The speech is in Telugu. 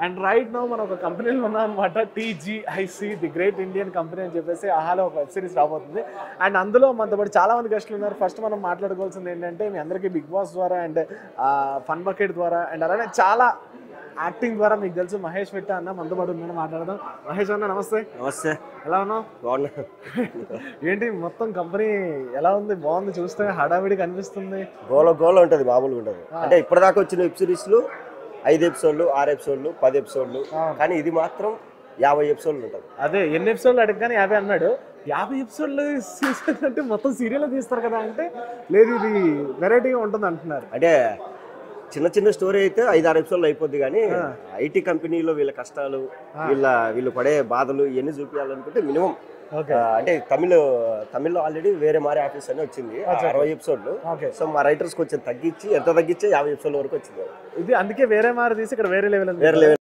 అండ్ రైట్ నో మనం ఒక కంపెనీలో ఉన్నాం అనమాట, TGIC the great Indian company అని చెప్పేసి ఆహాలో ఒక వెబ్ సిరీస్ రాబోతుంది. అండ్ అందులో మనతో పాటు చాలా మంది గెస్టులు ఉన్నారు. ఫస్ట్ మనం మాట్లాడుకోవాల్సింది ఏంటంటే మీ అందరికీ బిగ్ బాస్ ద్వారా అండ్ ఫన్ బకెట్ ద్వారా అండ్ అలానే చాలా యాక్టింగ్ ద్వారా మీకు తెలుసు మహేష్ మిట్ట అన్న మనతో పాటు ఉందని మాట్లాడదాం. మహేష్ అన్న నమస్తే. నమస్తే. ఎలా ఉన్నావు? బాగున్నా. ఏంటి మొత్తం కంపెనీ ఎలా ఉంది? బాగుంది, చూస్తే హడావిడి కనిపిస్తుంది. గోల ఉంటుంది, మామూలుగా ఉంటుంది. అంటే ఇప్పటిదాకా వచ్చిన వెబ్ సిరీస్లు 5 ఎపిసోడ్లు 6 ఎపిసోడ్లు 10 ఎపిసోడ్లు, కానీ ఇది మాత్రం 50 ఎపిసోడ్లు ఉంటుంది. అదే ఎన్ని ఎపిసోడ్లు అడగగానే 50 అన్నాడు. 50 ఎపిసోడ్లు సీజన్ అంటే మొత్తం సీరియల్ తీస్తారు కదా అంటే లేదు, ఇది వెరైటీగా ఉంటుంది అంటున్నారు. అంటే చిన్న స్టోరీ అయితే 5-6 ఎపిసోడ్లు అయిపోద్ది, కానీ ఐటీ కంపెనీలో వీళ్ళ కష్టాలు, వీళ్ళు పడే బాధలు ఇవన్నీ చూపించాలనుకుంటే మినిమం అంటే తమిళ్లో ఆల్రెడీ వేరే మారే ఆఫీస్ అని వచ్చింది 60 ఎపిసోడ్లు. సో మా రైటర్స్ కొంచెం తగ్గించి 50 ఎపిసోడ్ల వరకు వచ్చింది. ఇది అందుకే వేరే మారి తీసి ఇక్కడ వేరే లెవెల్